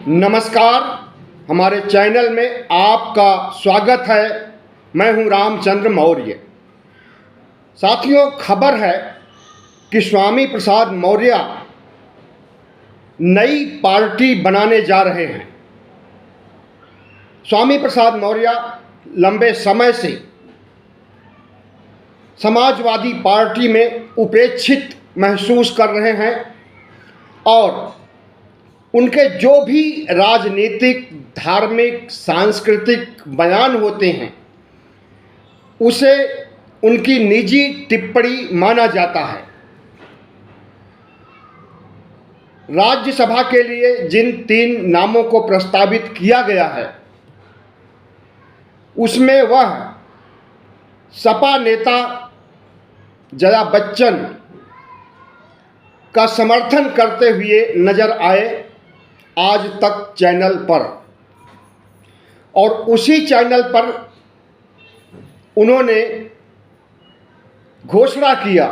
नमस्कार। हमारे चैनल में आपका स्वागत है। मैं हूं रामचंद्र मौर्य। साथियों, खबर है कि स्वामी प्रसाद मौर्य नई पार्टी बनाने जा रहे हैं। स्वामी प्रसाद मौर्य लंबे समय से समाजवादी पार्टी में उपेक्षित महसूस कर रहे हैं और उनके जो भी राजनीतिक, धार्मिक, सांस्कृतिक बयान होते हैं उसे उनकी निजी टिप्पणी माना जाता है। राज्यसभा के लिए जिन 3 नामों को प्रस्तावित किया गया है उसमें वह सपा नेता जया बच्चन का समर्थन करते हुए नजर आए आज तक चैनल पर, और उसी चैनल पर उन्होंने घोषणा किया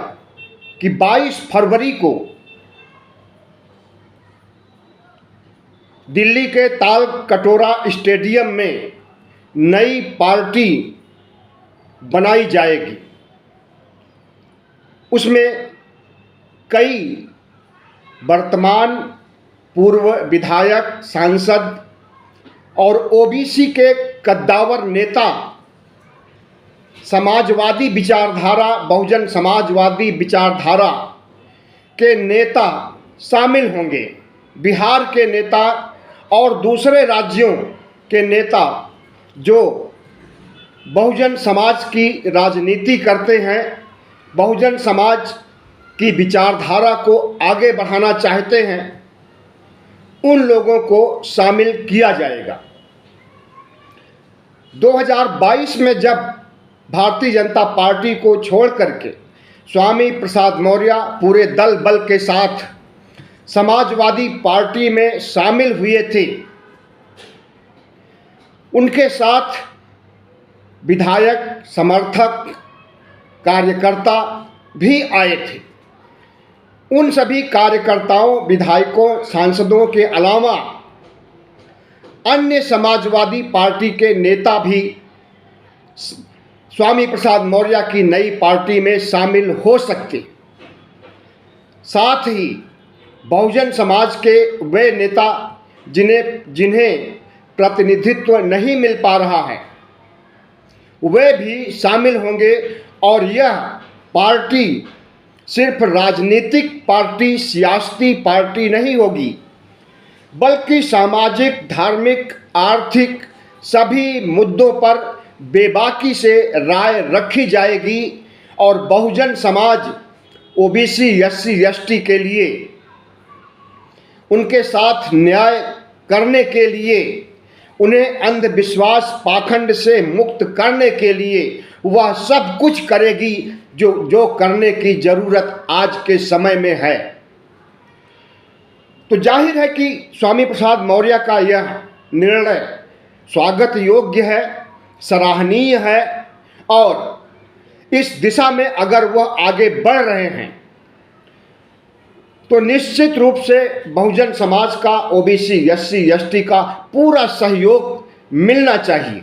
कि 22 फरवरी को दिल्ली के ताल कटोरा स्टेडियम में नई पार्टी बनाई जाएगी। उसमें कई वर्तमान, पूर्व विधायक, सांसद और ओबीसी के कद्दावर नेता, समाजवादी विचारधारा, बहुजन समाजवादी विचारधारा के नेता शामिल होंगे। बिहार के नेता और दूसरे राज्यों के नेता जो बहुजन समाज की राजनीति करते हैं, बहुजन समाज की विचारधारा को आगे बढ़ाना चाहते हैं, उन लोगों को शामिल किया जाएगा। 2022 में जब भारतीय जनता पार्टी को छोड़ करके स्वामी प्रसाद मौर्य पूरे दल बल के साथ समाजवादी पार्टी में शामिल हुए थे, उनके साथ विधायक, समर्थक, कार्यकर्ता भी आए थे। उन सभी कार्यकर्ताओं, विधायकों, सांसदों के अलावा अन्य समाजवादी पार्टी के नेता भी स्वामी प्रसाद मौर्य की नई पार्टी में शामिल हो सकते। साथ ही बहुजन समाज के वे नेता जिन्हें प्रतिनिधित्व नहीं मिल पा रहा है, वे भी शामिल होंगे। और यह पार्टी सिर्फ राजनीतिक पार्टी, सियासी पार्टी नहीं होगी, बल्कि सामाजिक, धार्मिक, आर्थिक सभी मुद्दों पर बेबाकी से राय रखी जाएगी और Bahujan Samaj, OBC, SC, ST के लिए, उनके साथ न्याय करने के लिए, उन्हें अंधविश्वास, पाखंड से मुक्त करने के लिए वह सब कुछ करेगी जो करने की जरूरत आज के समय में है। तो जाहिर है कि स्वामी प्रसाद मौर्य का यह निर्णय स्वागत योग्य है, सराहनीय है, और इस दिशा में अगर वह आगे बढ़ रहे हैं तो निश्चित रूप से बहुजन समाज का, ओबीसी, एससी, एसटी का पूरा सहयोग मिलना चाहिए।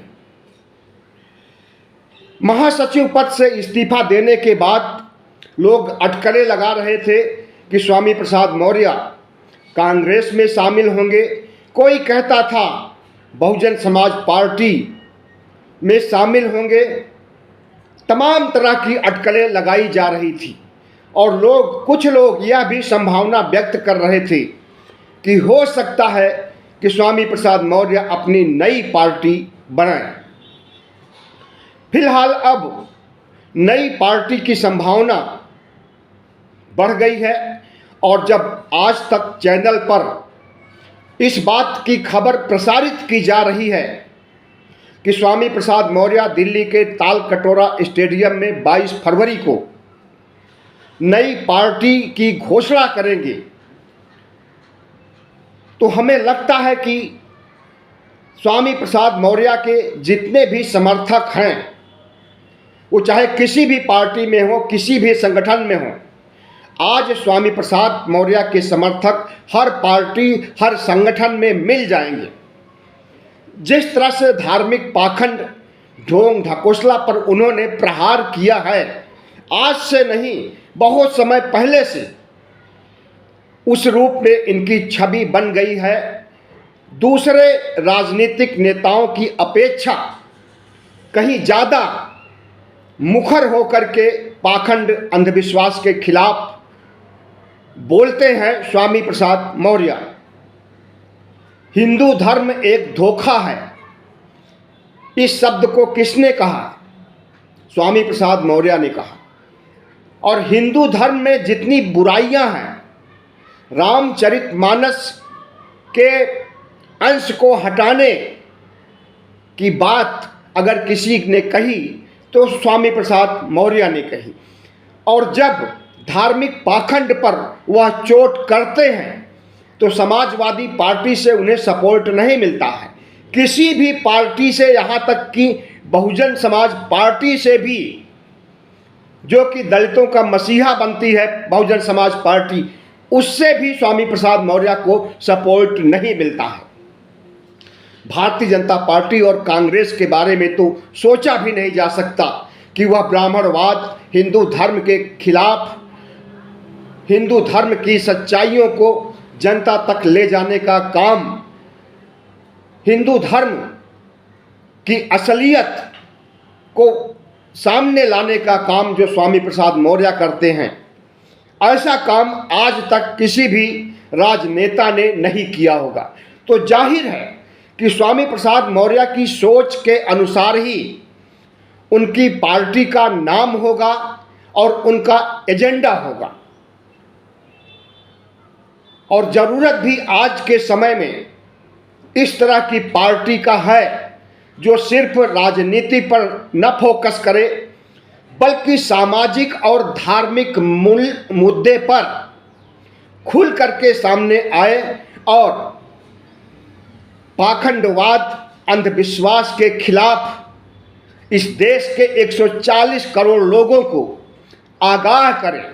महासचिव पद से इस्तीफा देने के बाद लोग अटकलें लगा रहे थे कि स्वामी प्रसाद मौर्य कांग्रेस में शामिल होंगे। कोई कहता था बहुजन समाज पार्टी में शामिल होंगे। तमाम तरह की अटकलें लगाई जा रही थी और कुछ लोग यह भी संभावना व्यक्त कर रहे थे कि हो सकता है कि स्वामी प्रसाद मौर्य अपनी नई पार्टी बनाएं। फिलहाल अब नई पार्टी की संभावना बढ़ गई है और जब आज तक चैनल पर इस बात की खबर प्रसारित की जा रही है कि स्वामी प्रसाद मौर्य दिल्ली के ताल कटोरा स्टेडियम में 22 फरवरी को नई पार्टी की घोषणा करेंगे, तो हमें लगता है कि स्वामी प्रसाद मौर्य के जितने भी समर्थक हैं, वो चाहे किसी भी पार्टी में हो, किसी भी संगठन में हो, आज स्वामी प्रसाद मौर्य के समर्थक हर पार्टी, हर संगठन में मिल जाएंगे। जिस तरह से धार्मिक पाखंड, ढोंग ढकोसला पर उन्होंने प्रहार किया है, आज से नहीं बहुत समय पहले से उस रूप में इनकी छवि बन गई है। दूसरे राजनीतिक नेताओं की अपेक्षा कहीं ज़्यादा मुखर होकर के पाखंड, अंधविश्वास के खिलाफ बोलते हैं स्वामी प्रसाद मौर्य। हिंदू धर्म एक धोखा है, इस शब्द को किसने कहा? स्वामी प्रसाद मौर्य ने कहा। और हिंदू धर्म में जितनी बुराइयां हैं, रामचरितमानस के अंश को हटाने की बात अगर किसी ने कही तो स्वामी प्रसाद मौर्य ने कही। और जब धार्मिक पाखंड पर वह चोट करते हैं तो समाजवादी पार्टी से उन्हें सपोर्ट नहीं मिलता है। किसी भी पार्टी से, यहाँ तक कि बहुजन समाज पार्टी से भी, जो कि दलितों का मसीहा बनती है बहुजन समाज पार्टी, उससे भी स्वामी प्रसाद मौर्य को सपोर्ट नहीं मिलता है। भारतीय जनता पार्टी और कांग्रेस के बारे में तो सोचा भी नहीं जा सकता कि वह ब्राह्मणवाद, हिंदू धर्म के खिलाफ, हिंदू धर्म की सच्चाइयों को जनता तक ले जाने का काम, हिंदू धर्म की असलियत को सामने लाने का काम जो स्वामी प्रसाद मौर्य करते हैं, ऐसा काम आज तक किसी भी राजनेता ने नहीं किया होगा। तो जाहिर है कि स्वामी प्रसाद मौर्य की सोच के अनुसार ही उनकी पार्टी का नाम होगा और उनका एजेंडा होगा। और ज़रूरत भी आज के समय में इस तरह की पार्टी का है जो सिर्फ राजनीति पर न फोकस करे, बल्कि सामाजिक और धार्मिक मुद्दे पर खुल करके सामने आए और पाखंडवाद, अंधविश्वास के खिलाफ इस देश के 140 करोड़ लोगों को आगाह करें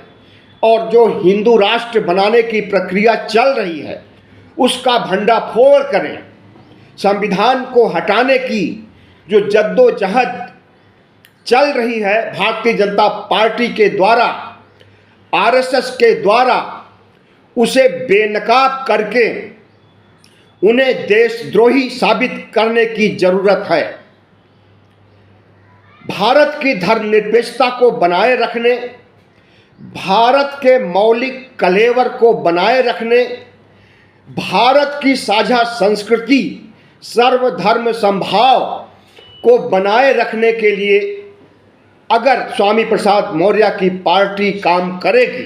और जो हिंदू राष्ट्र बनाने की प्रक्रिया चल रही है उसका भंडाफोड़ करें। संविधान को हटाने की जो जद्दोजहद चल रही है भारतीय जनता पार्टी के द्वारा, आरएसएस के द्वारा, उसे बेनकाब करके उन्हें देशद्रोही साबित करने की जरूरत है। भारत की धर्मनिरपेक्षता को बनाए रखने, भारत के मौलिक कलेवर को बनाए रखने, भारत की साझा संस्कृति, सर्वधर्म समभाव को बनाए रखने के लिए अगर स्वामी प्रसाद मौर्य की पार्टी काम करेगी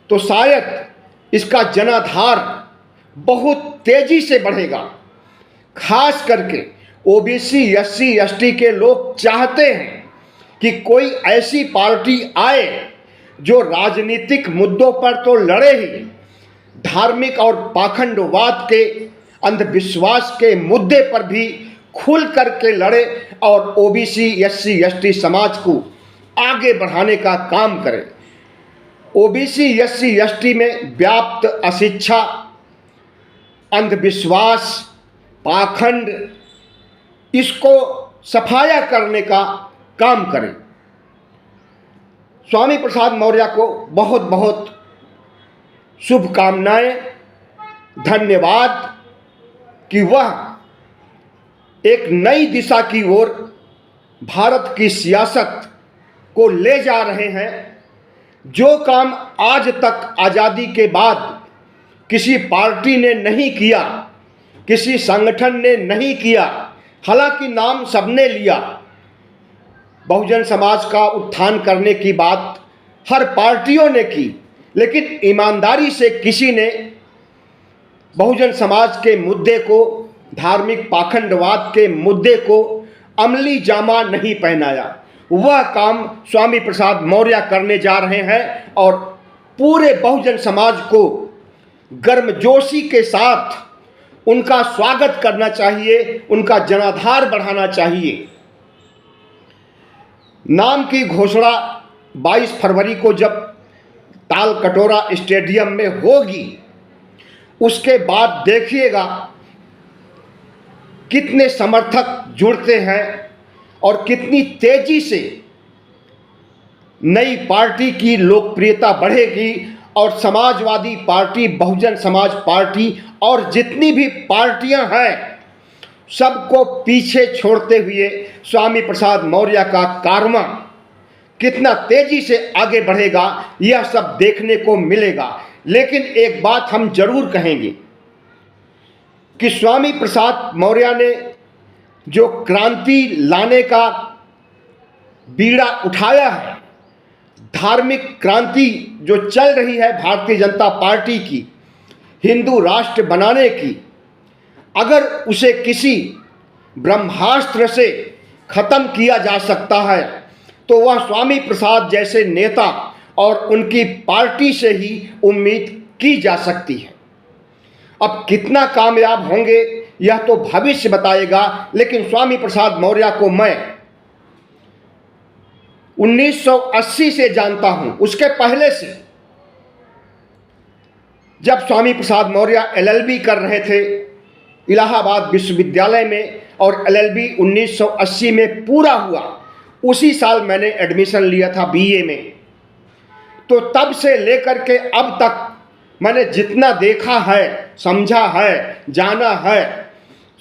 तो शायद इसका जनाधार बहुत तेजी से बढ़ेगा। खास करके ओबीसी, एससी, एसटी के लोग चाहते हैं कि कोई ऐसी पार्टी आए जो राजनीतिक मुद्दों पर तो लड़े ही, धार्मिक और पाखंडवाद के, अंधविश्वास के मुद्दे पर भी खुल करके लड़े और ओबीसी, एससी, एसटी समाज को आगे बढ़ाने का काम करे। ओबीसी, एससी, एसटी में व्याप्त अशिक्षा, अंधविश्वास, पाखंड, इसको सफाया करने का काम करें। स्वामी प्रसाद मौर्य को बहुत बहुत शुभकामनाएं, धन्यवाद कि वह एक नई दिशा की ओर भारत की सियासत को ले जा रहे हैं। जो काम आज तक आज़ादी के बाद किसी पार्टी ने नहीं किया, किसी संगठन ने नहीं किया, हालांकि नाम सबने लिया, बहुजन समाज का उत्थान करने की बात हर पार्टियों ने की, लेकिन ईमानदारी से किसी ने बहुजन समाज के मुद्दे को, धार्मिक पाखंडवाद के मुद्दे को अमली जामा नहीं पहनाया। वह काम स्वामी प्रसाद मौर्य करने जा रहे हैं और पूरे बहुजन समाज को गर्मजोशी के साथ उनका स्वागत करना चाहिए, उनका जनाधार बढ़ाना चाहिए। नाम की घोषणा 22 फरवरी को जब ताल कटोरा स्टेडियम में होगी, उसके बाद देखिएगा कितने समर्थक जुड़ते हैं और कितनी तेजी से नई पार्टी की लोकप्रियता बढ़ेगी और समाजवादी पार्टी, बहुजन समाज पार्टी और जितनी भी पार्टियां हैं सबको पीछे छोड़ते हुए स्वामी प्रसाद मौर्य का कारवां कितना तेजी से आगे बढ़ेगा, यह सब देखने को मिलेगा। लेकिन एक बात हम जरूर कहेंगे कि स्वामी प्रसाद मौर्य ने जो क्रांति लाने का बीड़ा उठाया है, धार्मिक क्रांति जो चल रही है भारतीय जनता पार्टी की, हिंदू राष्ट्र बनाने की, अगर उसे किसी ब्रह्मास्त्र से खत्म किया जा सकता है तो वह स्वामी प्रसाद जैसे नेता और उनकी पार्टी से ही उम्मीद की जा सकती है। अब कितना कामयाब होंगे यह तो भविष्य बताएगा, लेकिन स्वामी प्रसाद मौर्य को मैं 1980 से जानता हूं, उसके पहले से। जब स्वामी प्रसाद मौर्य LLB कर रहे थे इलाहाबाद विश्वविद्यालय में और LLB 1980 में पूरा हुआ, उसी साल मैंने एडमिशन लिया था BA में। तो तब से लेकर के अब तक मैंने जितना देखा है, समझा है, जाना है,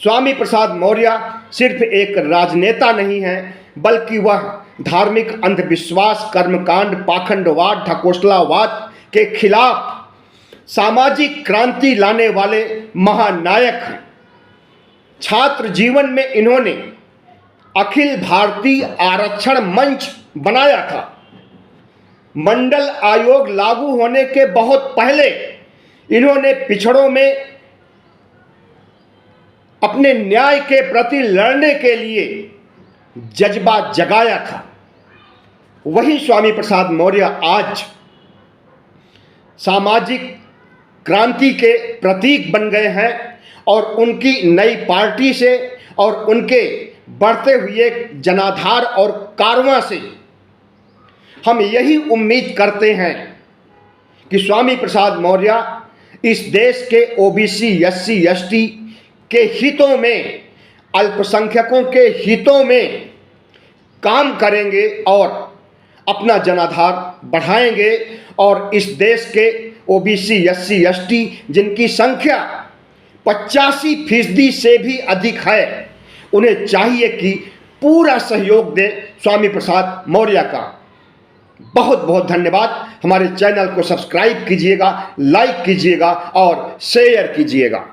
स्वामी प्रसाद मौर्य सिर्फ एक राजनेता नहीं है, बल्कि वह धार्मिक अंधविश्वास, कर्मकांड, पाखंडवाद, ढकोसलावाद के खिलाफ सामाजिक क्रांति लाने वाले महानायक हैं। छात्र जीवन में इन्होंने अखिल भारतीय आरक्षण मंच बनाया था। मंडल आयोग लागू होने के बहुत पहले इन्होंने पिछड़ों में अपने न्याय के प्रति लड़ने के लिए जज्बा जगाया था। वही स्वामी प्रसाद मौर्य आज सामाजिक क्रांति के प्रतीक बन गए हैं और उनकी नई पार्टी से और उनके बढ़ते हुए जनाधार और कारवां से हम यही उम्मीद करते हैं कि स्वामी प्रसाद मौर्य इस देश के OBC, SC, ST के हितों में, अल्पसंख्यकों के हितों में काम करेंगे और अपना जनाधार बढ़ाएंगे और इस देश के OBC, SC, ST जिनकी संख्या 85% से भी अधिक है, उन्हें चाहिए कि पूरा सहयोग दें स्वामी प्रसाद मौर्य का। बहुत बहुत धन्यवाद। हमारे चैनल को सब्सक्राइब कीजिएगा, लाइक कीजिएगा और शेयर कीजिएगा।